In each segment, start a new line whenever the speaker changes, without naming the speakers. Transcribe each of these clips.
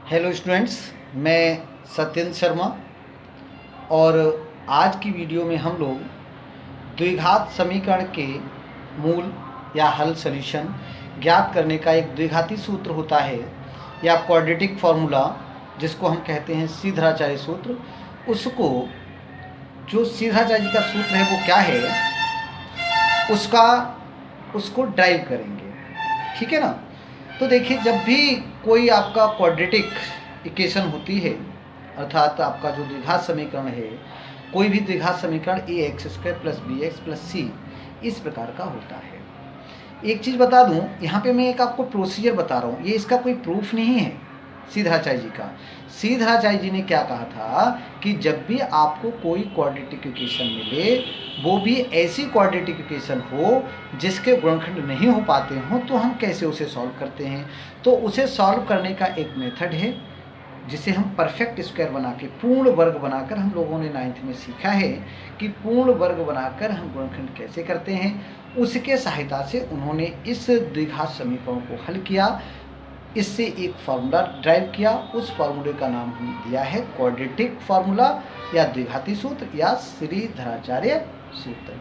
Hello students, मैं सत्येंद्र शर्मा और आज की वीडियो में हम लोग द्विघात समीकरण के मूल या हल सॉल्यूशन ज्ञात करने का एक द्विघाती सूत्र होता है या क्वाड्रेटिक फार्मूला जिसको हम कहते हैं सीधराचार्य सूत्र। उसको जो सीधराचार्य का सूत्र है वो क्या है उसको ड्राइव करेंगे, ठीक है ना। तो देखिए, जब भी कोई आपका क्वाड्रेटिक इक्वेशन होती है अर्थात आपका जो द्विघात समीकरण है, कोई भी द्विघात समीकरण ax² + bx + c इस प्रकार का होता है। एक चीज़ बता दूं, यहाँ पे मैं एक आपको प्रोसीजर बता रहा हूँ, ये इसका कोई प्रूफ नहीं है सीधराचार्य जी का। सीधराचार्य जी ने क्या कहा था कि जब भी आपको कोई क्वाड्रेटिक इक्वेशन मिले, वो भी ऐसी क्वाड्रेटिक इक्वेशन हो जिसके गुणनखंड नहीं हो पाते हों, तो हम कैसे उसे सॉल्व करते हैं। तो उसे सॉल्व करने का एक मेथड है जिसे हम परफेक्ट स्क्वायर बना के, पूर्ण वर्ग बनाकर, हम लोगों ने 9th में सीखा है कि पूर्ण वर्ग बनाकर हम गुणनखंड कैसे करते हैं। उसके सहायता से उन्होंने इस द्विघात समीकरण को हल किया, इससे एक फार्मूला ड्राइव किया। उस फार्मूले का नाम हमने दिया है क्वाड्रेटिक फार्मूला या द्विघाती सूत्र या श्रीधराचार्य सूत्र,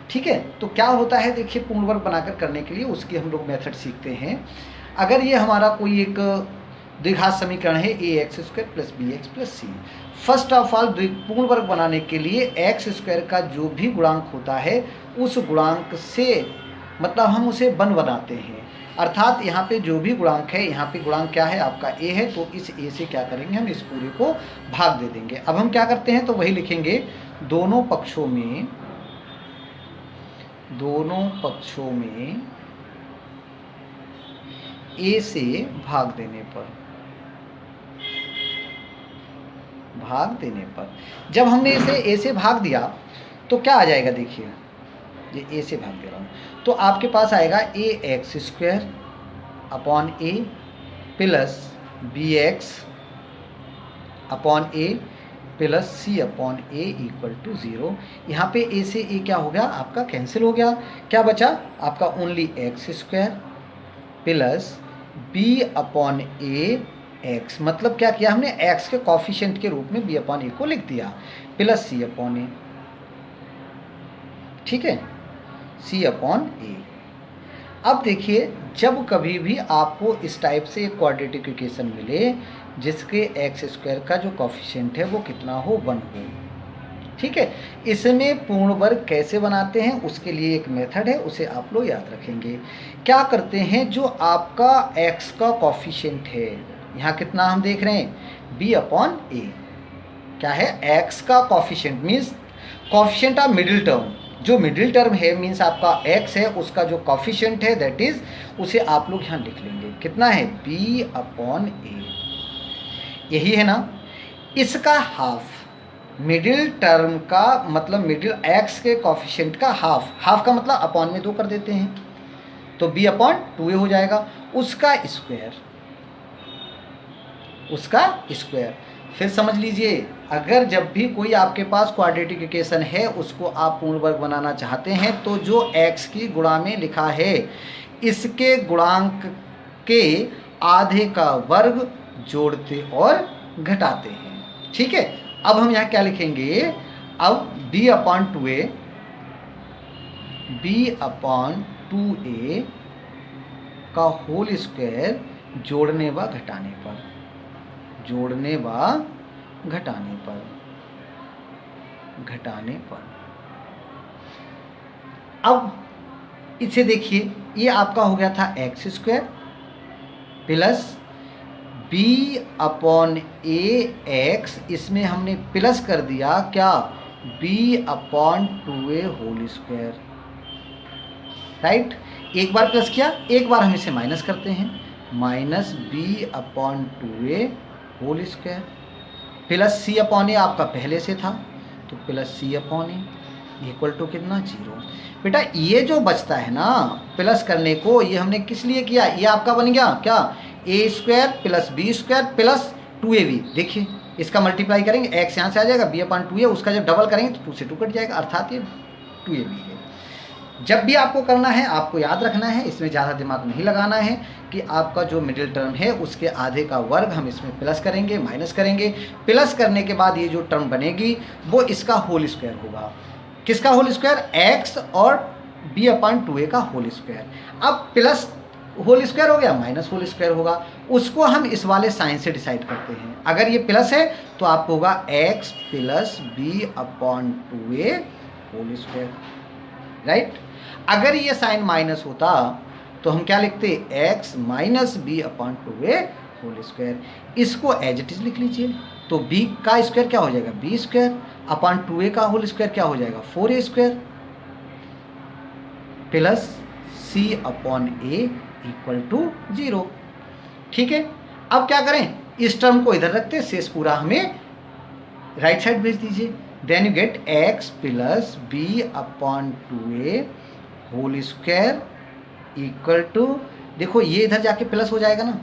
ठीक है। तो क्या होता है, देखिए, पूर्ण वर्ग बनाकर करने के लिए उसकी हम लोग मेथड सीखते हैं। अगर ये हमारा कोई एक द्विघात समीकरण है ax² + bx + c, first of all पूर्ण वर्ग बनाने के लिए x² का जो भी गुणांक होता है उस गुणांक से, मतलब हम उसे बनाते हैं, अर्थात यहाँ पे जो भी गुणांक है, यहाँ पे गुणांक क्या है आपका a है, तो इस a से क्या करेंगे, हम इस पूरे को भाग दे देंगे। अब हम क्या करते हैं, तो वही लिखेंगे, दोनों पक्षों में a से भाग देने पर जब हमने इसे a से भाग दिया तो क्या आ जाएगा, देखिए, ये a से भाग दे रहा हूँ, तो आपके पास आएगा ax² / a + bx / a + c / a = 0। यहाँ पे a से a क्या हो गया, आपका कैंसिल हो गया। क्या बचा आपका, only x² + b / a x, मतलब क्या किया हमने, x के कॉफिशिएंट के रूप में b / a को लिख दिया, + c / a, ठीक है, c / a। अब देखिए, जब कभी भी आपको इस टाइप से एक क्वाड्रेटिक इक्वेशन मिले जिसके x² का जो कॉफिशिएंट है वो कितना हो, 1 हो, ठीक है, इसमें पूर्ण वर्ग कैसे बनाते हैं उसके लिए एक मेथड है, उसे आप लोग याद रखेंगे। क्या करते हैं, जो आपका x का कॉफिशिएंट है, यहाँ कितना हम देख रहे हैं, b / a, क्या है, x का coefficient means coefficient of middle term, जो मिडिल टर्म है मीन्स आपका x है, उसका जो कॉफिशिएंट है दैट इज, उसे आप लोग यहाँ लिख लेंगे, कितना है, b / a, यही है ना। इसका हाफ, मिडिल टर्म का मतलब मिडिल x के कॉफिशिएंट का हाफ का मतलब अपॉन में 2 कर देते हैं, तो b / 2a हो जाएगा। उसका स्क्वायर, फिर समझ लीजिए, अगर जब भी कोई आपके पास क्वाड्रेटिक इक्वेशन है उसको आप पूर्ण वर्ग बनाना चाहते हैं, तो जो x की गुणा में लिखा है इसके गुणांक के आधे का वर्ग जोड़ते और घटाते हैं, ठीक है। अब हम यहाँ क्या लिखेंगे, अब b / 2a का होल स्क्वायर जोड़ने व घटाने पर। अब इसे देखिए, ये आपका हो गया था x² + b / ax, इसमें हमने प्लस कर दिया क्या, b / 2a whole square, right. एक बार प्लस किया, एक बार हम इसे माइनस करते हैं, -b / 2a whole square + c / a आपका पहले से था, तो +c / a = कितना, 0। बेटा ये जो बचता है ना प्लस करने को, ये हमने किस लिए किया, ये आपका बन गया क्या, a² + b² + 2ab। देखिए, इसका मल्टीप्लाई करेंगे, x यहाँ से आ जाएगा, b / 2a, उसका जब डबल करेंगे तो 2 से 2 कट जाएगा, अर्थात ये 2ab है। जब भी आपको करना है आपको याद रखना है, इसमें ज़्यादा दिमाग नहीं लगाना है कि आपका जो मिडिल टर्म है उसके आधे का वर्ग हम इसमें प्लस करेंगे, माइनस करेंगे। प्लस करने के बाद ये जो टर्म बनेगी वो इसका होल स्क्वायर होगा। किसका होल स्क्वायर? x और b/2a का होल स्क्वायर। अब प्लस होल स्क्वायर हो गया, माइनस होल स्क्वायर होगा, उसको हम इस वाले साइन से डिसाइड करते हैं। अगर ये प्लस है तो आपको होगा x + b/2a whole square, right. अगर ये साइन माइनस होता तो हम क्या लिखते? x - b/2a whole square. इसको एज इट इज लिख लीजिए। तो b का स्क्वायर क्या हो जाएगा? b²/2a का होल स्क्वायर क्या हो जाएगा? 4a² plus c/a = 0। ठीक है, अब क्या करें? इस टर्म को इधर रखते, शेष पूरा हमें राइट साइड भेज दीजिए। Then you get x + b/2a whole square = देखो ये इधर जाके प्लस हो जाएगा ना,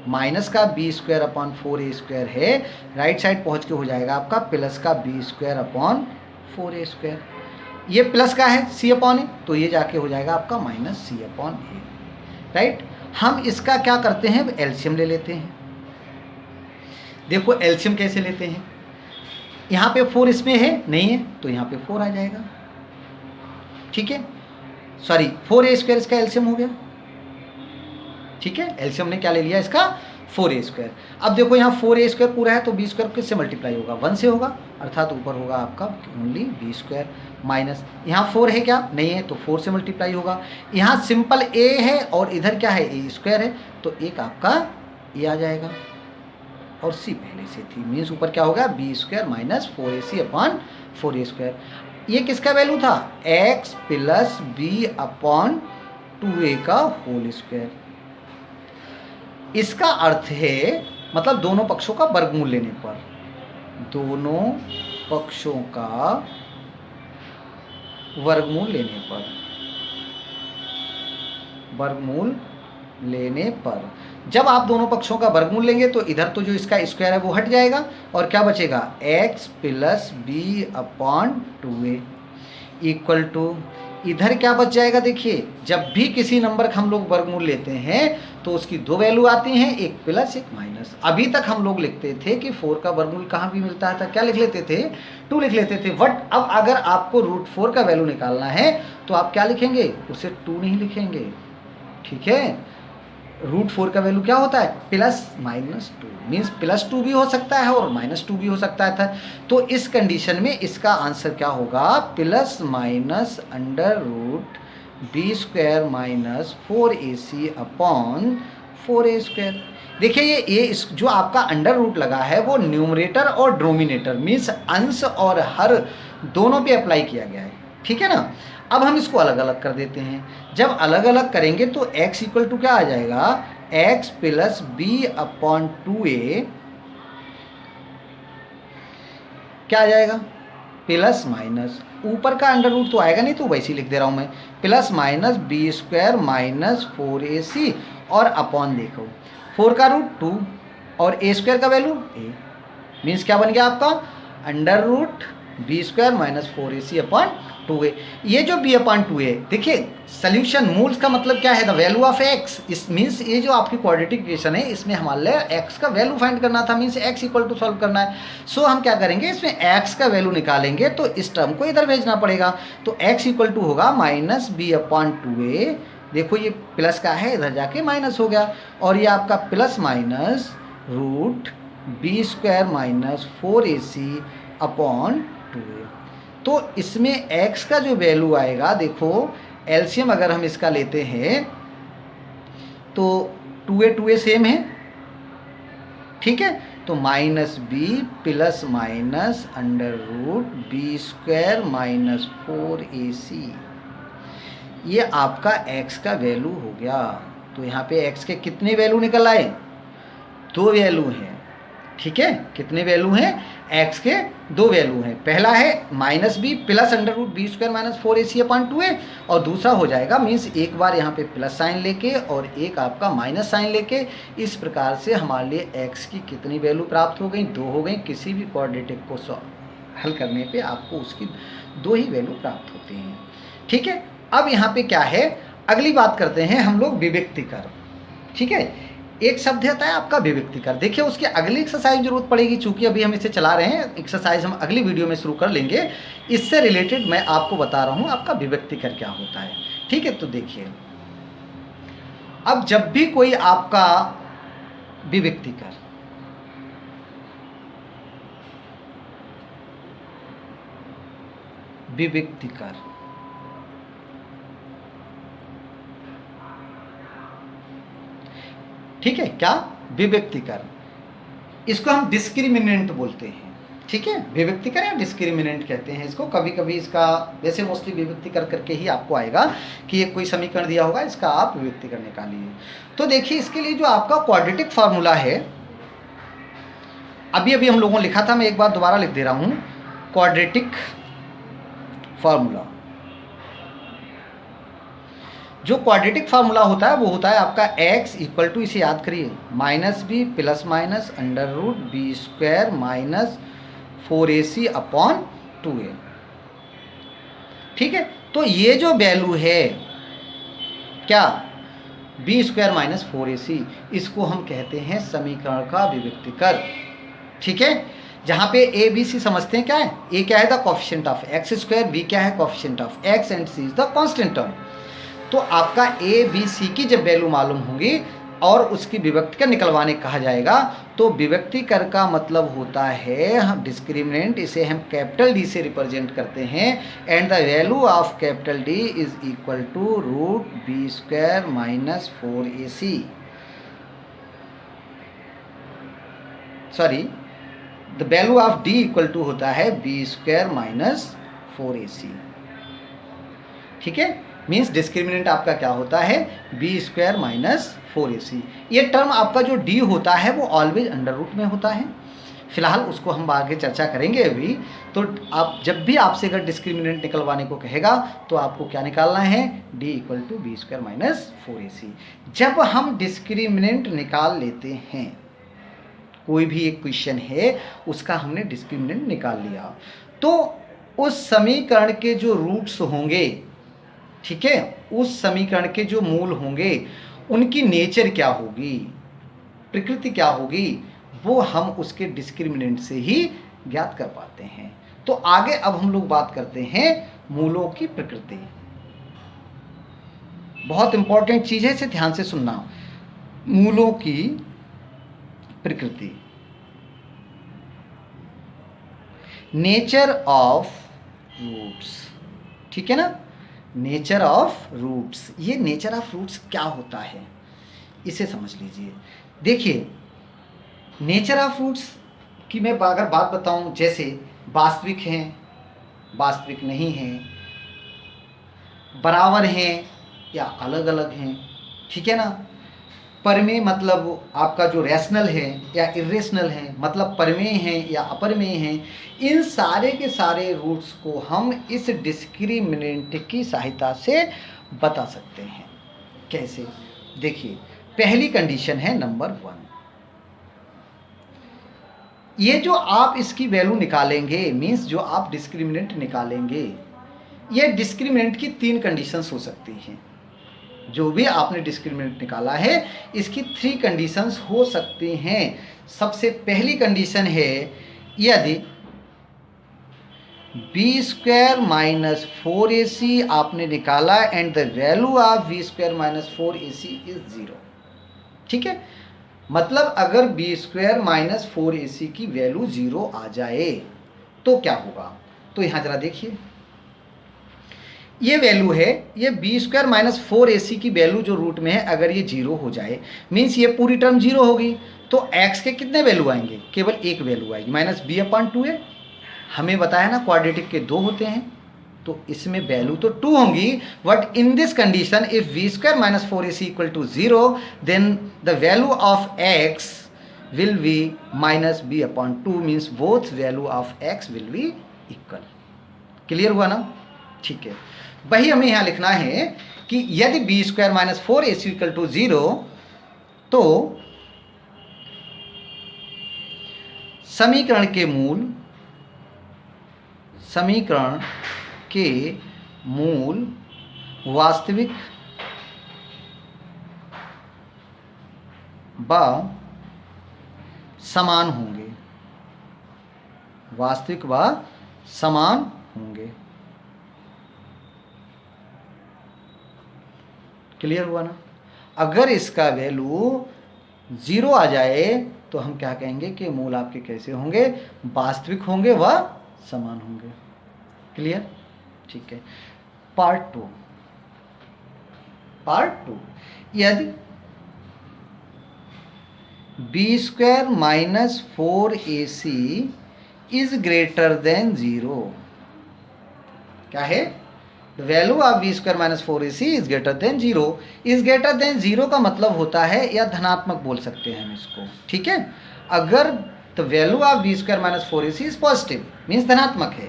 माइनस का b²/4a² है, राइट साइड पहुंच के हो जाएगा आपका प्लस का b²/4a²। ये प्लस का है c/a, तो ये जाके हो जाएगा आपका -c/a, राइट। हम इसका क्या करते हैं? एलसीएम ले लेते हैं। देखो एलसीएम कैसे लेते हैं? यहाँ पे 4 इसमें है, नहीं है, तो यहाँ पे 4 आ जाएगा। ठीक है, सॉरी 4a² इसका एलसीएम हो गया। ठीक है, एलसीएम ने क्या ले लिया इसका? 4a²। अब देखो यहाँ 4a² पूरा है तो b² किससे मल्टीप्लाई होगा? 1 से होगा, अर्थात ऊपर होगा आपका ओनली b² माइनस, यहाँ 4 है क्या? नहीं है, तो 4 से मल्टीप्लाई होगा। यहाँ सिंपल a है और इधर क्या है? a² है, तो एक आपका ये आ जाएगा और c पहले से थी, मीन्स ऊपर क्या होगा? b² - 4ac/4a²। ये किसका वैल्यू था? x + b/2a का होल स्क्वायर। इसका अर्थ है मतलब दोनों पक्षों का वर्गमूल लेने पर, दोनों पक्षों का वर्गमूल लेने पर जब आप दोनों पक्षों का वर्गमूल लेंगे तो इधर तो जो इसका स्क्वायर है वो हट जाएगा और क्या बचेगा? x + b/2a = इधर क्या बच जाएगा? देखिए जब भी किसी नंबर का हम लोग वर्गमूल लेते हैं तो उसकी दो वैल्यू आती हैं, एक प्लस एक माइनस। अभी तक हम लोग लिखते थे कि 4 का वर्गमूल कहाँ भी मिलता था? क्या लिख लेते थे? 2 लिख लेते थे। बट अब अगर आपको √4 का वैल्यू निकालना है तो आप क्या लिखेंगे? उसे 2 नहीं लिखेंगे। ठीक है, √4 का वैल्यू क्या होता है? +-2, मीन्स +2 भी हो सकता है और -2 भी हो सकता है। तो इस कंडीशन में इसका आंसर क्या होगा? ±√4ac/4a²। देखिए ये जो आपका अंडर रूट लगा है वो न्यूमरेटर और डिनोमिनेटर मीन्स अंश और हर दोनों पे अप्लाई किया गया है। ठीक है ना। अब हम इसको अलग अलग कर देते हैं। जब अलग अलग करेंगे तो x = क्या आ जाएगा? x + b/2a क्या आ जाएगा? प्लस माइनस, ऊपर का अंडर रूट तो आएगा नहीं तो वैसे ही लिख दे रहा हूं मैं, +-b² - 4ac और अपॉन देखो 4 का रूट 2 और a² का वैल्यू a, मीन्स क्या बन गया आपका? √b² - 4ac/2a। ये जो b/2a, देखिए सोल्यूशन मूल्स का मतलब क्या है? The value of x। इस मीन्स ये जो आपकी क्वाड्रेटिक इक्वेशन है इसमें हमारे x का वैल्यू फाइंड करना था, मीन्स x = सॉल्व करना है। सो हम क्या करेंगे? इसमें x का वैल्यू निकालेंगे तो इस टर्म को इधर भेजना पड़ेगा। तो x = होगा -b/2a। देखो ये प्लस का है, इधर जाके माइनस हो गया और ये आपका +- √b² - 4ac/2a। तो इसमें x का जो वैल्यू आएगा, देखो एलसीएम अगर हम इसका लेते हैं तो 2a सेम है। ठीक है, तो -b ± √b² - 4ac, ये आपका x का वैल्यू हो गया। तो यहाँ पे x के कितने वैल्यू निकल आए? 2 वैल्यू हैं। ठीक है, कितने वैल्यू हैं? x के 2 वैल्यू हैं। पहला है -b + √b² - 4ac/2a और दूसरा हो जाएगा मीन्स एक बार यहाँ पे प्लस साइन लेके और एक आपका माइनस साइन लेके। इस प्रकार से हमारे लिए x की कितनी वैल्यू प्राप्त हो गई? 2 हो गई। किसी भी क्वाड्रेटिक को हल करने पे आपको उसकी 2 ही वैल्यू प्राप्त होती हैं। ठीक है, अब यहाँ पे क्या है, अगली बात करते हैं हम लोग विविक्तिकर। ठीक है, एक शब्द होता है आपका विविक्तिकर। देखिए उसकी अगली एक्सरसाइज जरूरत पड़ेगी, चूंकि अभी हम इसे चला रहे हैं, एक्सरसाइज हम अगली वीडियो में शुरू कर लेंगे। इससे रिलेटेड मैं आपको बता रहा हूँ आपका विविक्तिकर क्या होता है। ठीक है, तो देखिए अब जब भी कोई आपका विविक्तिकर विविक्तिकर ठीक है, क्या विविक्तिकर, इसको हम डिस्क्रिमिनेंट बोलते हैं। ठीक है, विविक्तिकर या डिस्क्रिमिनेंट कहते हैं इसको। कभी कभी इसका वैसे मोस्टली विविक्तिकर करके ही आपको आएगा कि ये कोई समीकरण दिया होगा, इसका आप विविक्तिकर निकालिए। तो देखिए इसके लिए जो आपका क्वाड्रेटिक फार्मूला है, अभी अभी हम लोगों ने लिखा था, मैं एक बार दोबारा लिख दे रहा हूं। क्वाड्रेटिक फार्मूला, जो क्वाड्रेटिक फार्मूला होता है वो होता है आपका x इक्वल टू, इसे याद करिए, minus B plus minus under root B square minus 4ac upon 2a। ठीक है, तो ये जो वैल्यू है क्या, बी स्क्वायर माइनस 4ac, इसको हम कहते हैं समीकरण का विविक्तिकर। ठीक है, जहां पे ए बी सी समझते हैं क्या है, ए क्या है the coefficient of X square, B क्या है coefficient of X and C is the constant term. तो आपका ए बी सी की जब वैल्यू मालूम होंगी और उसकी विभक्तिकर निकलवाने कहा जाएगा, तो विभक्तिकर का मतलब होता है हम डिस्क्रिमिनेंट, इसे हम कैपिटल डी से रिप्रेजेंट करते हैं, and the value of capital D is equal to root B square minus 4ac, sorry the value of D equal to होता है बी स्क्वायर माइनस 4ac। ठीक है, मीन्स डिस्क्रिमिनेंट आपका क्या होता है, बी स्क्वायर माइनस 4ac। ये term आपका जो डी होता है वो ऑलवेज अंडर रूट में होता है, फिलहाल उसको हम आगे चर्चा करेंगे अभी। तो आप जब भी आपसे अगर डिस्क्रिमिनेंट निकलवाने को कहेगा तो आपको क्या निकालना है, D equal to B square minus 4ac। जब हम डिस्क्रिमिनेंट निकाल लेते हैं, कोई भी एक क्वेश्चन है उसका हमने डिस्क्रिमिनेंट निकाल लिया, तो उस समीकरण के जो रूट्स होंगे, ठीक है, उस समीकरण के जो मूल होंगे उनकी नेचर क्या होगी, प्रकृति क्या होगी, वो हम उसके डिस्क्रिमिनेंट से ही ज्ञात कर पाते हैं। तो आगे अब हम लोग बात करते हैं मूलों की प्रकृति। बहुत इंपॉर्टेंट चीज है, इसे ध्यान से सुनना। मूलों की प्रकृति, नेचर ऑफ रूट्स। ठीक है ना, नेचर ऑफ रूट्स, ये नेचर ऑफ रूट्स क्या होता है इसे समझ लीजिए। देखिए नेचर ऑफ रूट्स की मैं अगर बात बताऊं, जैसे वास्तविक हैं, वास्तविक नहीं हैं, बराबर हैं या अलग अलग हैं, ठीक है ना, परमेय मतलब आपका जो रैशनल है या इरेशनल है, मतलब परमेय हैं या अपरमेय हैं, इन सारे के सारे रूट्स को हम इस डिस्क्रिमिनेंट की सहायता से बता सकते हैं। कैसे, देखिए पहली कंडीशन है नंबर 1, ये जो आप इसकी वैल्यू निकालेंगे, मीन्स जो आप डिस्क्रिमिनेंट निकालेंगे, ये डिस्क्रिमिनेंट की 3 कंडीशंस हो सकती हैं। जो भी आपने डिस्क्रिमिनेंट निकाला है इसकी 3 कंडीशंस हो सकती हैं। सबसे पहली कंडीशन है, यदि बी स्क्वायर माइनस 4ac आपने निकाला and the value of B square minus 4ac is 0। ठीक है, मतलब अगर बी स्क्वायर माइनस 4ac की वैल्यू 0 आ जाए तो क्या होगा। तो यहां जरा देखिए, ये वैल्यू है, ये बी स्क्वायर माइनस 4ac की वैल्यू जो रूट में है, अगर ये 0 हो जाए मीन्स ये पूरी टर्म 0 होगी, तो x के कितने वैल्यू आएंगे, केवल एक वैल्यू आएगी, माइनस बी अपॉन 2a। हमें बताया ना क्वाड्रेटिक के 2 होते हैं, तो इसमें वैल्यू तो 2 होंगी, but in this condition if B square minus 4ac equal to 0 then the value of x will be minus B upon 2, means both value of x will be equal. Clear हुआ ना, ठीक है। वही हमें यहाँ लिखना है कि यदि B square minus 4ac equal to 0, तो समीकरण के मूल वास्तविक व समान होंगे, वास्तविक व समान होंगे। क्लियर हुआ ना? अगर इसका वैल्यू 0 आ जाए तो हम क्या कहेंगे कि मूल आपके कैसे होंगे, वास्तविक होंगे व समान होंगे। क्लियर? ठीक है। पार्ट टू, यदि b² minus 4ac is greater than 0, क्या है? The value of b² minus 4ac is greater than 0। Is greater than 0 का मतलब होता है, या धनात्मक बोल सकते हैं हम इसको, ठीक है। अगर the value of b² minus 4ac is positive, means धनात्मक है,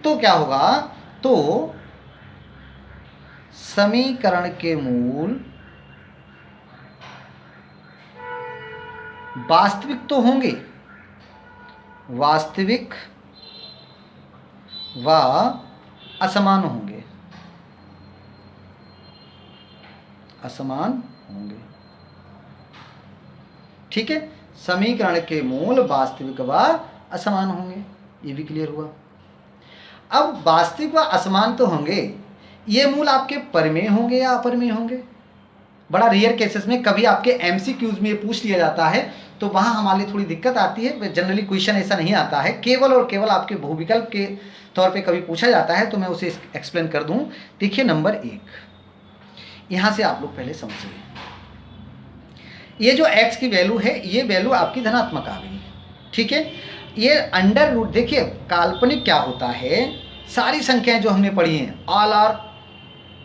तो क्या होगा? तो समीकरण के मूल वास्तविक तो होंगे, वास्तविक व असमान होंगे, असमान होंगे। ठीक है, समीकरण के मूल वास्तविक व असमान होंगे, ये भी क्लियर हुआ। अब वास्तविक व असमान तो होंगे, ये मूल आपके परिमेय होंगे या अपरिमेय होंगे? बड़ा रेयर केसेस में कभी आपके एमसीक्यूज में ये पूछ लिया जाता है, तो वहां हमारे लिए थोड़ी दिक्कत आती है। जनरली क्वेश्चन ऐसा नहीं आता है, केवल और केवल आपके बहुविकल्प के तौर पे कभी पूछा जाता है, तो मैं उसे एक्सप्लेन कर दूं। देखिए नंबर 1, यहां से आप लोग पहले समझिए, ये जो x की वैल्यू है, ये वैल्यू आपकी धनात्मक आ गई, ठीक है। ये अंडर रूट, देखिए काल्पनिक क्या होता है, सारी संख्याएं जो हमने पढ़ी हैं, all are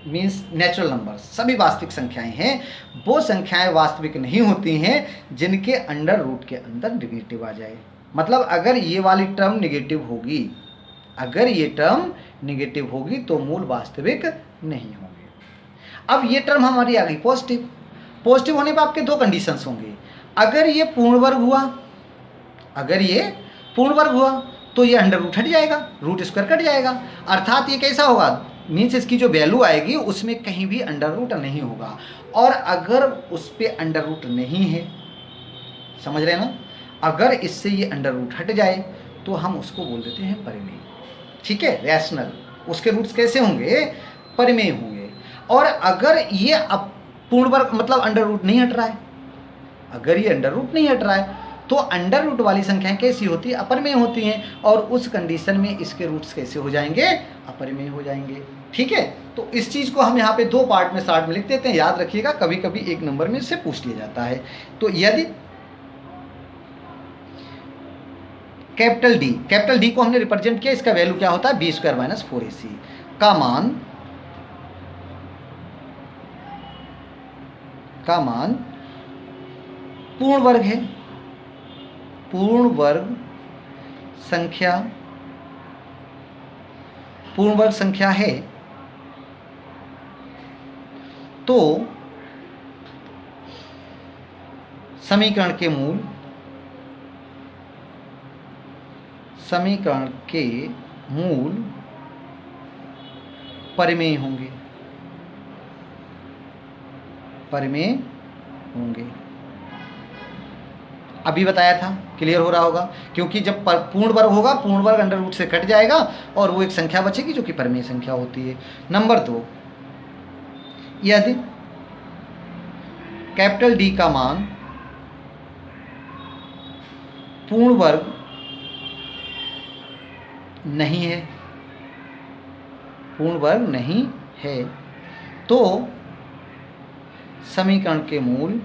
means natural number, सभी वास्तविक संख्याएं हैं। वो संख्याएं वास्तविक नहीं होती हैं जिनके अंडर रूट के अंदर निगेटिव आ जाए। मतलब अगर ये वाली टर्म निगेटिव होगी, अगर ये टर्म निगेटिव होगी तो मूल वास्तविक नहीं होंगे। अब ये टर्म हमारी आ गई पॉजिटिव। पॉजिटिव होने पर आपके दो कंडीशंस होंगे। अगर ये पूर्ण वर्ग हुआ, अगर ये पूर्ण वर्ग हुआ तो ये अंडर रूट हट जाएगा, रूट स्क्वायर कट जाएगा। अर्थात ये कैसा होगा, मीन्स इसकी जो वैल्यू आएगी उसमें कहीं भी अंडर रूट नहीं होगा। और अगर उस पर अंडर रूट नहीं है, समझ रहे हैं ना, अगर इससे ये अंडर रूट हट जाए तो हम उसको बोल देते हैं परिमेय। ठीक है, रैशनल, उसके रूट्स कैसे होंगे, परिमेय होंगे। और अगर ये अब पूर्ण वर्ग मतलब अंडर रूट नहीं हट रहा है, अगर ये अंडर रूट नहीं हट रहा है तो अंडर रूट वाली संख्याएं कैसी होती है, अपरिमेय होती हैं। और उस कंडीशन में इसके रूट्स कैसे हो जाएंगे, अपरिमेय हो जाएंगे। ठीक है, तो इस चीज़ को हम यहाँ पे दो पार्ट में शॉर्ट में लिख देते हैं, याद रखिएगा, कभी कभी एक नंबर में इससे पूछ लिया जाता है। तो यदि कैपिटल डी को हमने रिप्रेजेंट किया, इसका वैल्यू क्या होता है, b² माइनस 4ac का मान पूर्ण वर्ग है, पूर्ण वर्ग संख्या है, तो समीकरण के मूल परिमेय होंगे, अभी बताया था, क्लियर हो रहा होगा। क्योंकि जब पूर्ण वर्ग होगा, पूर्ण वर्ग अंडर रूट से कट जाएगा और वो एक संख्या बचेगी जो कि परिमेय संख्या होती है। नंबर 2, यदि कैपिटल डी का मान पूर्ण वर्ग नहीं है, पूर्ण वर्ग नहीं है, तो समीकरण के मूल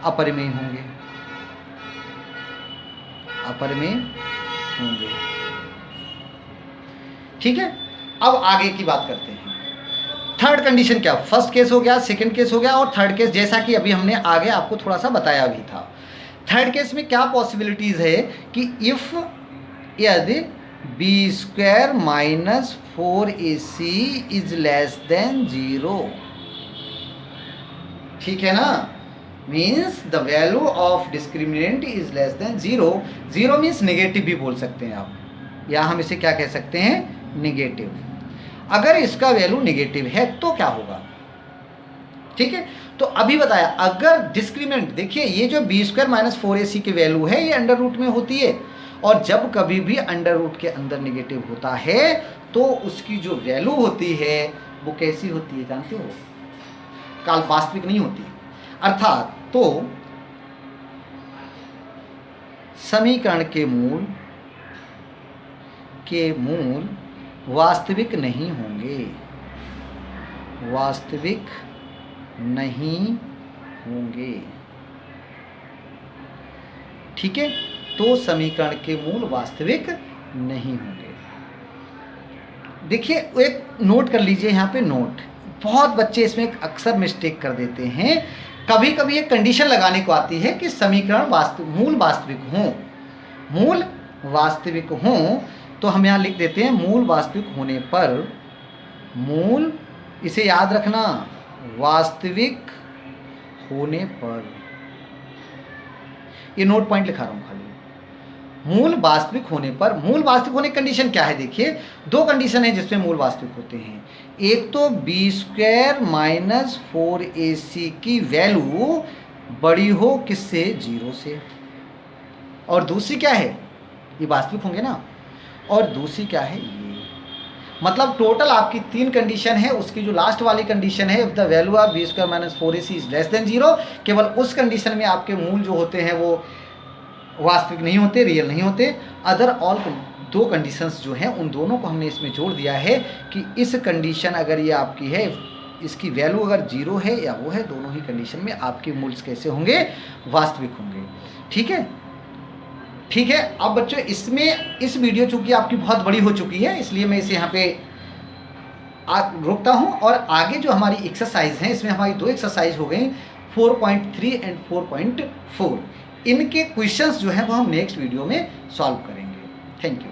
अपरिमेय होंगे, ठीक है। अब आगे की बात करते हैं। थर्ड कंडीशन क्या, फर्स्ट केस हो गया, सेकंड केस हो गया और थर्ड केस, जैसा कि अभी हमने आगे आपको थोड़ा सा बताया भी था। थर्ड केस में क्या पॉसिबिलिटीज है कि इफ यदि b² minus 4ac is less than 0, ठीक है ना, means the value of discriminant is less than 0। 0 means negative भी बोल सकते हैं आप, या हम इसे क्या कह सकते हैं, निगेटिव। अगर इसका वैल्यू निगेटिव है तो क्या होगा, ठीक है। तो अभी बताया, अगर डिस्क्रीमिनेंट देखिए, ये जो बी स्क्वायर माइनस 4ac की वैल्यू है ये अंडर रूट में होती है, और जब कभी भी अंडर रूट के अंदर निगेटिव होता है तो उसकी जो वैल्यू होती है वो कैसी होती है जानते हो, काल वास्तविक नहीं होती। अर्थात तो समीकरण के मूल वास्तविक नहीं होंगे, वास्तविक नहीं होंगे, ठीक है। तो समीकरण के मूल वास्तविक नहीं होंगे। देखिए एक नोट कर लीजिए यहाँ पे, नोट, बहुत बच्चे इसमें अक्सर मिस्टेक कर देते हैं। कभी कभी एक कंडीशन लगाने को आती है कि समीकरण मूल वास्तविक हों, मूल वास्तविक हों, तो हम यहाँ लिख देते हैं मूल वास्तविक होने पर, मूल, इसे याद रखना, वास्तविक होने पर, ये नोट पॉइंट लिखा रहा हूं खाली, मूल वास्तविक होने पर। मूल वास्तविक होने की कंडीशन क्या है, देखिए दो कंडीशन है जिसमें मूल वास्तविक होते हैं। एक तो बी स्क्वायर माइनस 4ac की वैल्यू बड़ी हो किससे, 0 से, और दूसरी क्या है, ये वास्तविक होंगे ना, और दूसरी क्या है ये, मतलब टोटल आपकी 3 कंडीशन है, उसकी जो लास्ट वाली कंडीशन है, if the value of B square minus 4ac is less than 0, केवल उस कंडीशन में आपके मूल जो होते हैं वो वास्तविक नहीं होते, रियल नहीं होते। अदर ऑल दो कंडीशंस जो हैं उन दोनों को हमने इसमें जोड़ दिया है कि इस कंडीशन अगर ये आपकी है, इसकी वैल्यू अगर 0 है या वो है, दोनों ही कंडीशन में आपके मूल्स कैसे होंगे, वास्तविक होंगे, ठीक है। ठीक है, अब बच्चों इसमें इस वीडियो चूंकि आपकी बहुत बड़ी हो चुकी है इसलिए मैं इसे यहाँ पे रोकता हूँ, और आगे जो हमारी एक्सरसाइज हैं इसमें हमारी 2 एक्सरसाइज हो गई, 4.3 एंड 4.4। इनके क्वेश्चंस जो हैं वो हम नेक्स्ट वीडियो में सॉल्व करेंगे। Thank you.